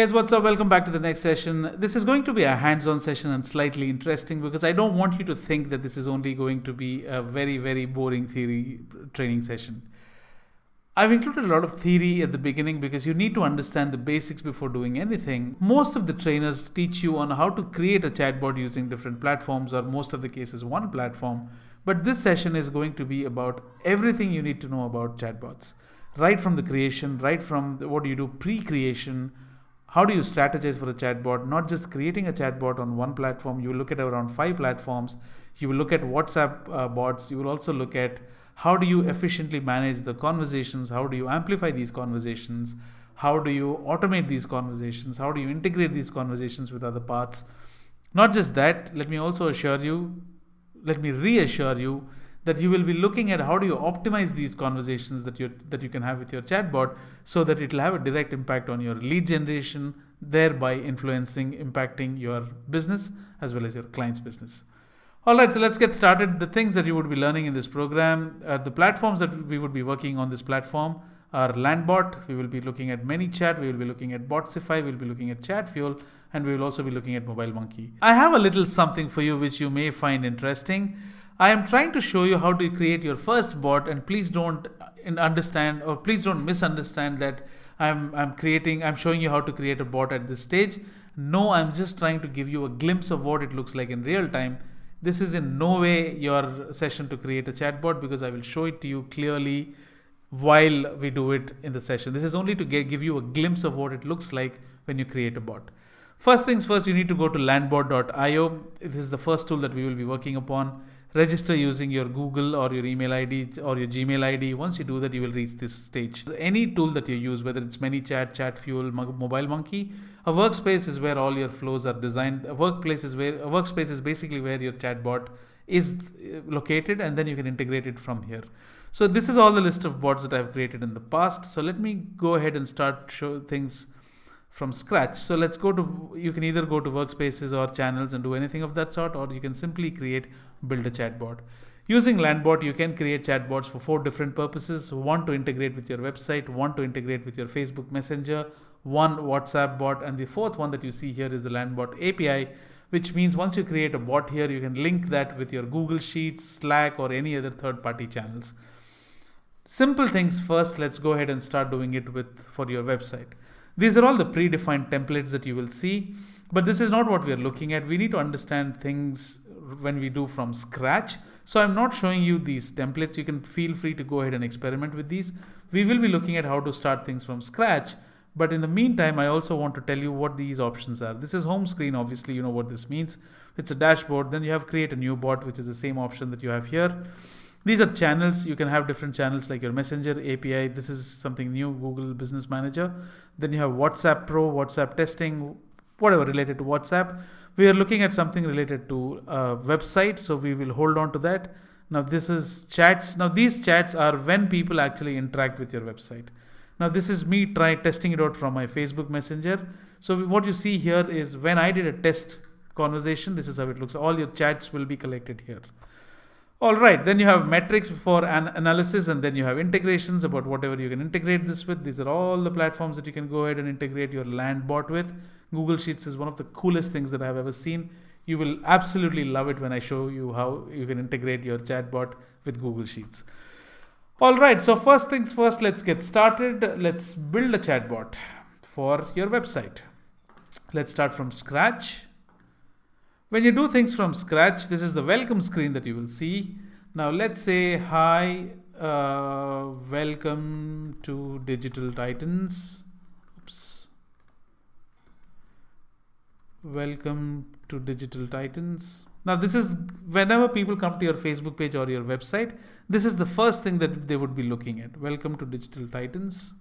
Hey guys, what's up? Welcome back to the next session. This is going to be a hands-on session and slightly interesting because I don't want you to think that this is only going to be a very, very boring theory training session. I've included a lot of theory at the beginning because you need to understand the basics before doing anything. Most of the trainers teach you on how to create a chatbot using different platforms, or most of the cases one platform. But this session is going to be about everything you need to know about chatbots. Right from the creation, right from what do you do pre-creation, how do you strategize for a chatbot? Not just creating a chatbot on one platform, you will look at around 5 platforms. You will look at WhatsApp bots. You will also look at how do you efficiently manage the conversations? How do you amplify these conversations? How do you automate these conversations? How do you integrate these conversations with other parts? Not just that, let me reassure you that you will be looking at how do you optimize these conversations that you can have with your chatbot so that it will have a direct impact on your lead generation, thereby impacting your business as well as your client's business. Alright, so let's get started. The things that you would be learning in this program, the platforms that we would be working on this platform are Landbot. We will be looking at ManyChat. We will be looking at Botsify. We will be looking at ChatFuel. And we will also be looking at MobileMonkey. I have a little something for you which you may find interesting. I am trying to show you how to create your first bot, and please don't misunderstand that I'm showing you how to create a bot at this stage. No, I'm just trying to give you a glimpse of what it looks like in real time. This is in no way your session to create a chatbot because I will show it to you clearly while we do it in the session. This is only to give you a glimpse of what it looks like when you create a bot. First things first, you need to go to landbot.io. This is the first tool that we will be working upon. Register using your Google or your email ID or your Gmail ID. Once you do that, you will reach this stage. Any tool that you use, whether it's ManyChat, ChatFuel, MobileMonkey, a workspace is where all your flows are designed. A workspace is basically where your chatbot is located, and then you can integrate it from here. So this is all the list of bots that I've created in the past. So let me go ahead and start show things from scratch. So you can either go to workspaces or channels and do anything of that sort, or you can simply build a chatbot. Using Landbot, you can create chatbots for 4 different purposes. One, to integrate with your website, one to integrate with your Facebook Messenger, one WhatsApp bot, and the fourth one that you see here is the Landbot API, which means once you create a bot here, you can link that with your Google Sheets, Slack, or any other third-party channels. Simple things first, let's go ahead and start doing it for your website. These are all the predefined templates that you will see, but this is not what we are looking at. We need to understand things when we do from scratch. So I'm not showing you these templates. You can feel free to go ahead and experiment with these. We will be looking at how to start things from scratch. But in the meantime, I also want to tell you what these options are. This is home screen. Obviously, you know what this means. It's a dashboard. Then you have create a new bot, which is the same option that you have here. These are channels. You can have different channels like your Messenger API. This is something new, Google Business Manager. Then you have WhatsApp Pro, WhatsApp testing, whatever related to WhatsApp. We are looking at something related to a website, so we will hold on to that. Now this is chats. Now these chats are when people actually interact with your website. Now this is me testing it out from my Facebook Messenger. So what you see here is when I did a test conversation, this is how it looks. All your chats will be collected here. Alright, then you have metrics for analysis, and then you have integrations about whatever you can integrate this with. These are all the platforms that you can go ahead and integrate your Landbot with. Google Sheets is one of the coolest things that I've ever seen. You will absolutely love it when I show you how you can integrate your chatbot with Google Sheets. Alright, so first things first, let's get started. Let's build a chatbot for your website. Let's start from scratch. When you do things from scratch, this is the welcome screen that you will see. Now let's say, hi, welcome to Digital Titans. Welcome to Digital Titans. Now this is whenever people come to your Facebook page or your website, this is the first thing that they would be looking at. Welcome to Digital Titans.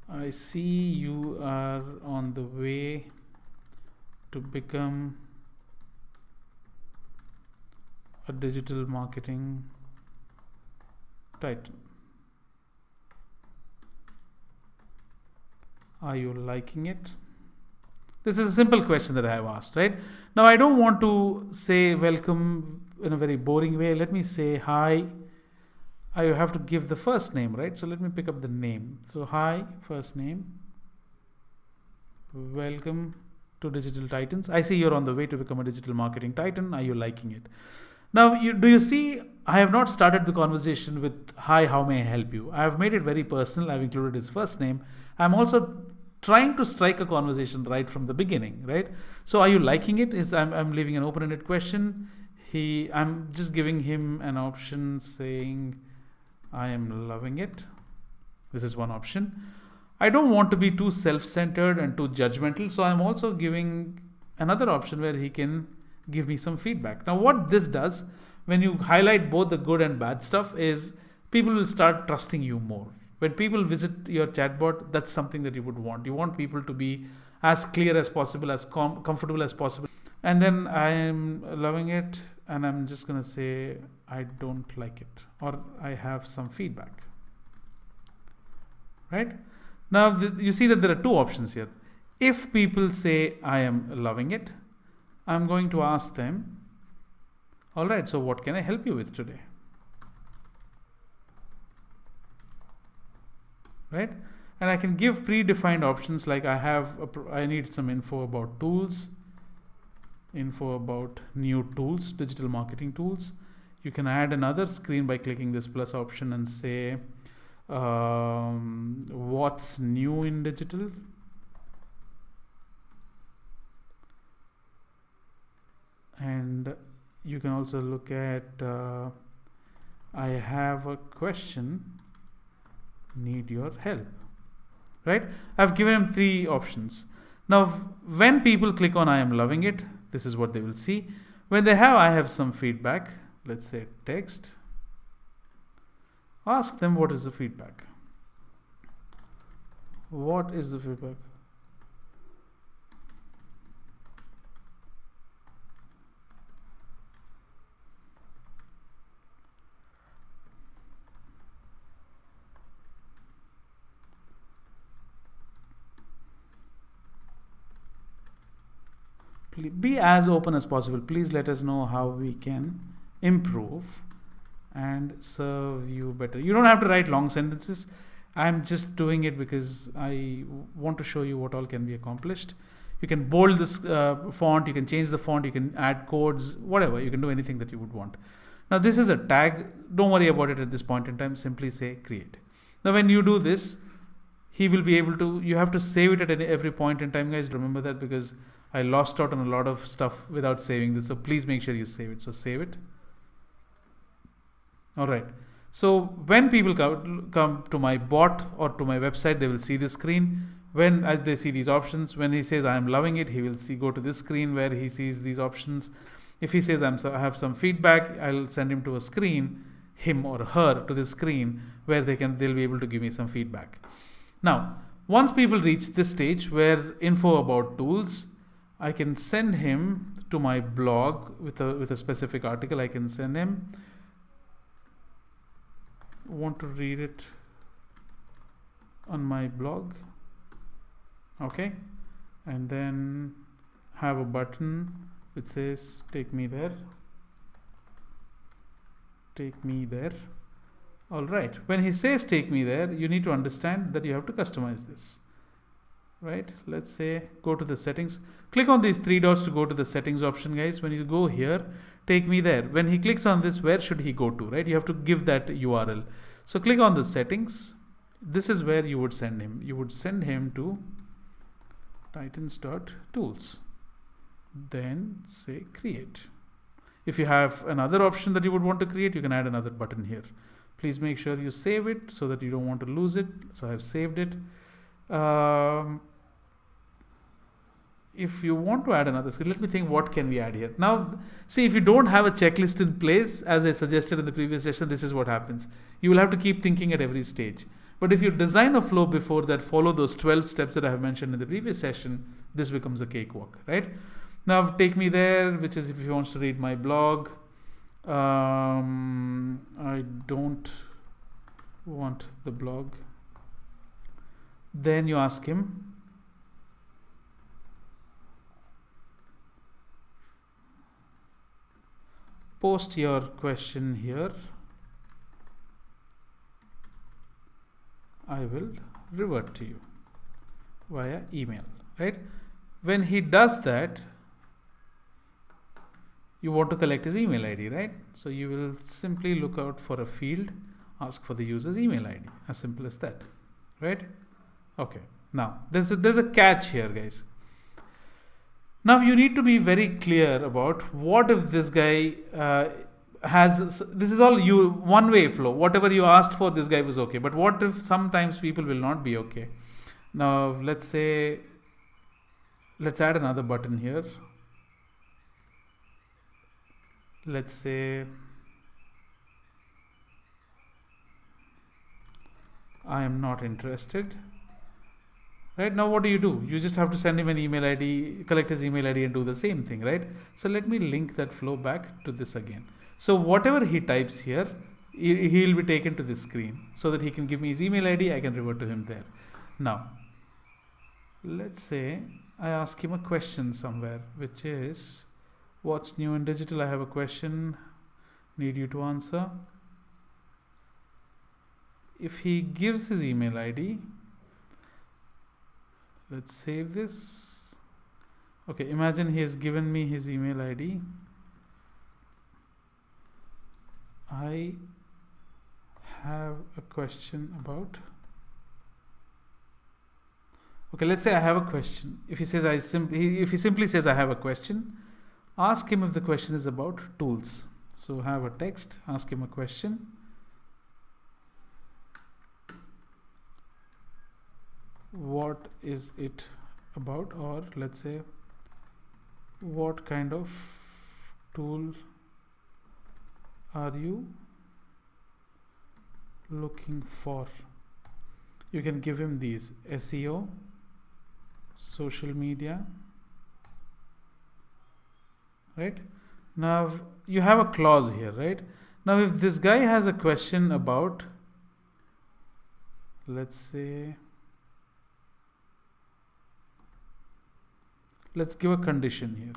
I see you are on the way to become a digital marketing titan. Are you liking it? This is a simple question that I have asked, right? Now I don't want to say welcome in a very boring way. Let me say hi, I have to give the first name, right? So let me pick up the name. So hi, first name. Welcome to Digital Titans. I see you're on the way to become a digital marketing titan. Are you liking it? Now, do you see, I have not started the conversation with, hi, how may I help you? I have made it very personal. I've included his first name. I'm also trying to strike a conversation right from the beginning, right? So are you liking it? I'm leaving an open-ended question. I'm just giving him an option saying, I am loving it. This is one option. I don't want to be too self-centered and too judgmental. So I'm also giving another option where he can give me some feedback. Now, what this does, when you highlight both the good and bad stuff, is people will start trusting you more. When people visit your chatbot, that's something that you would want. You want people to be as clear as possible, as comfortable as possible. And then I am loving it, and I'm just going to say, I don't like it, or I have some feedback. Right? Now, you see that there are two options here. If people say, I am loving it, I'm going to ask them, all right, so what can I help you with today? Right? And I can give predefined options like I need some info about tools, info about new tools, digital marketing tools. You can add another screen by clicking this plus option and say, what's new in digital? And you can also look at, I have a question, need your help, right? I've given him three options. Now, when people click on I am loving it, this is what they will see. When they have, I have some feedback, let's say text, ask them what is the feedback. What is the feedback? Be as open as possible. Please let us know how we can improve and serve you better. You don't have to write long sentences. I'm just doing it because I want to show you what all can be accomplished. You can bold this font, you can change the font, you can add codes, whatever. You can do anything that you would want. Now this is a tag. Don't worry about it at this point in time. Simply say create. Now when you do this, he will be able to, you have to save it at every point in time, guys. Remember that, because I lost out on a lot of stuff without saving this. So please make sure you save it. So save it. All right. So when people come to my bot or to my website, they will see this screen. When they see these options, when he says I am loving it, he will go to this screen where he sees these options. If he says I have some feedback, I'll send him to a screen, him or her to this screen where they'll be able to give me some feedback. Now, once people reach this stage where info about tools, I can send him to my blog with a specific article. I can send him, want to read it on my blog, okay, and then have a button which says take me there. All right, when he says take me there, you need to understand that you have to customize this, right? Let's say go to the settings, click on these three dots to go to the settings option, guys. When you go here, take me there, when he clicks on this, where should he go to, right? You have to give that URL. So click on the settings. This is where you would send him. You would send him to titans.tools, then say create. If you have another option that you would want to create, you can add another button here. Please make sure you save it so that you don't want to lose it. So I have saved it. If you want to add another skill, let me think, what can we add here? Now, see, if you don't have a checklist in place, as I suggested in the previous session, this is what happens. You will have to keep thinking at every stage. But if you design a flow before that, follow those 12 steps that I have mentioned in the previous session, this becomes a cakewalk, right? Now, take me there, which is if he wants to read my blog. I don't want the blog. Then you ask him, post your question here. I will revert to you via email, right? When he does that, you want to collect his email ID, right? So you will simply look out for a field, ask for the user's email ID, as simple as that, right? Okay, now there's a catch here, guys. Now you need to be very clear about what if this guy this is all one-way flow. Whatever you asked for, this guy was okay. But what if sometimes people will not be okay? Now let's add another button here. Let's say I am not interested. Right, now what do? You just have to send him an email ID, collect his email ID and do the same thing, right? So let me link that flow back to this again. So whatever he types here, he'll be taken to this screen so that he can give me his email ID, I can revert to him there. Now, let's say I ask him a question somewhere, which is, what's new in digital? I have a question, need you to answer. If he gives his email ID, let's save this. Okay, imagine he has given me his email ID. I have a question about. Okay, let's say I have a question. If he says if he simply says I have a question, ask him if the question is about tools. So have a text, ask him a question. What is it about? Or let's say, what kind of tool are you looking for? You can give him these: SEO, social media, right? Now you have a clause here, right? Now if this guy has a question about, let's say, let's give a condition here.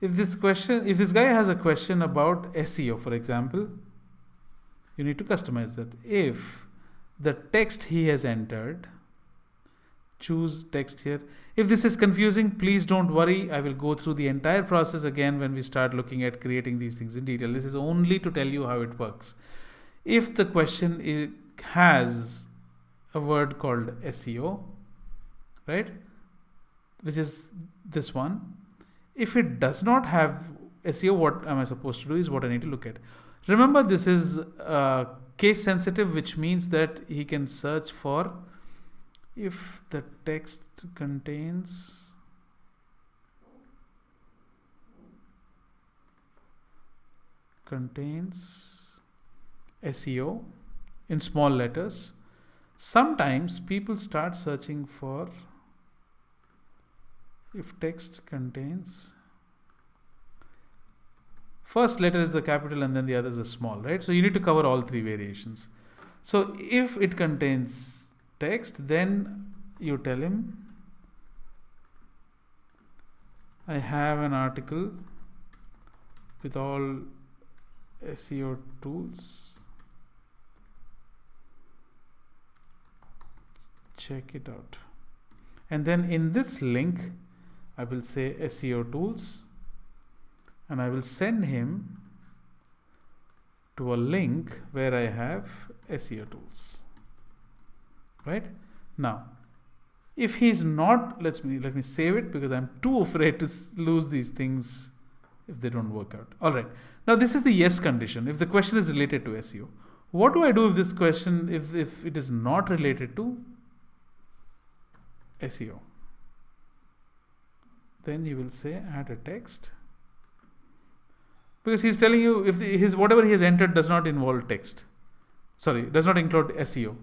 If this guy has a question about SEO, for example, you need to customize that. If the text he has entered, choose text here. If this is confusing, please don't worry. I will go through the entire process again when we start looking at creating these things in detail. This is only to tell you how it works. If the question has a word called SEO, right, which is this one. If it does not have SEO, what am I supposed to do is what I need to look at. Remember, this is case sensitive, which means that he can search for if the text contains SEO in small letters. Sometimes people start searching for if text contains, first letter is the capital and then the others are small, right? So you need to cover all three variations. So if it contains text, then you tell him, I have an article with all SEO tools. Check it out. And then in this link, I will say SEO tools, and I will send him to a link where I have SEO tools. Right? Now, if he's not, let me save it because I'm too afraid to lose these things if they don't work out. All right. Now this is the yes condition. If the question is related to SEO, what do I do if this question, if it is not related to SEO? Then you will say add a text, because he's telling you if his whatever he has entered does not involve text, does not include SEO.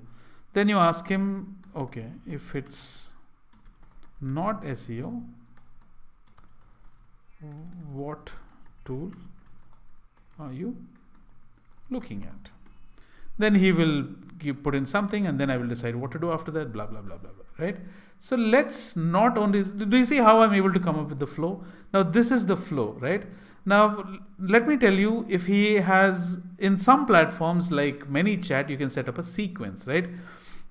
Then you ask him, okay, if it's not SEO, what tool are you looking at? Then he will put in something, and then I will decide what to do after that, blah, blah, blah, blah, blah, right? So let's not only, do you see how I'm able to come up with the flow? Now this is the flow, right? Now, let me tell you, if he has, in some platforms like ManyChat, you can set up a sequence, right?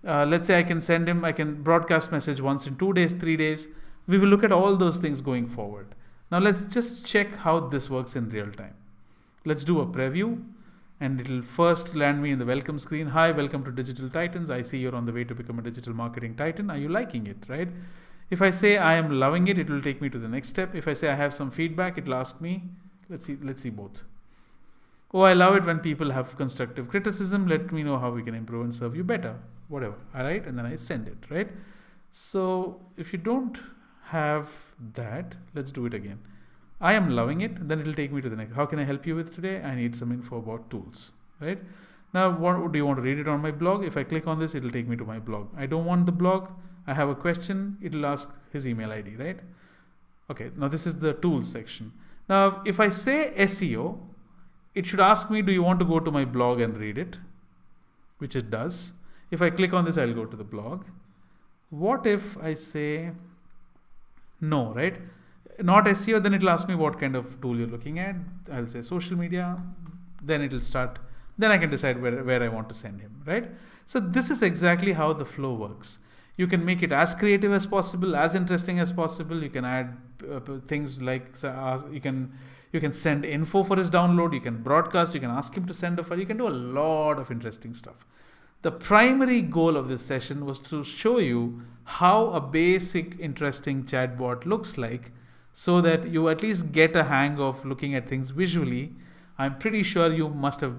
Let's say I can broadcast message once in 2 days, 3 days. We will look at all those things going forward. Now let's just check how this works in real time. Let's do a preview, and it will first land me in the welcome screen. Hi, welcome to Digital Titans. I see you're on the way to become a digital marketing titan. Are you liking it, right? If I say I am loving it, it will take me to the next step. If I say I have some feedback, it will ask me, let's see both. Oh, I love it when people have constructive criticism. Let me know how we can improve and serve you better. Whatever. All right. And then I send it, right? So if you don't have that, let's do it again. I am loving it. Then it will take me to the next. How can I help you with today? I need some info about tools, right? Now, what do you want to read it on my blog? If I click on this, it will take me to my blog. I don't want the blog. I have a question. It will ask his email ID, right? Okay. Now this is the tools section. Now, if I say SEO, it should ask me, do you want to go to my blog and read it? Which it does. If I click on this, I'll go to the blog. What if I say no, right? Not SEO, then it'll ask me what kind of tool you're looking at. I'll say social media. Then it'll start. Then I can decide where I want to send him, right? So this is exactly how the flow works. You can make it as creative as possible, as interesting as possible. You can add things like you can send info for his download. You can broadcast. You can ask him to send a file. You can do a lot of interesting stuff. The primary goal of this session was to show you how a basic interesting chatbot looks like, so that you at least get a hang of looking at things visually. I'm pretty sure you must have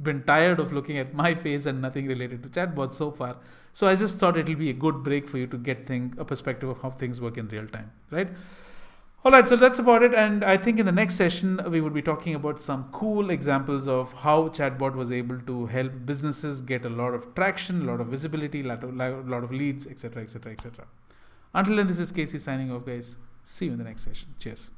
been tired of looking at my face and nothing related to chatbots so far. So I just thought it'll be a good break for you to get a perspective of how things work in real time, right? All right, so that's about it. And I think in the next session, we will be talking about some cool examples of how chatbot was able to help businesses get a lot of traction, a lot of visibility, a lot of leads, etc., etc., etc. Until then, this is Casey signing off, guys. See you in the next session. Cheers.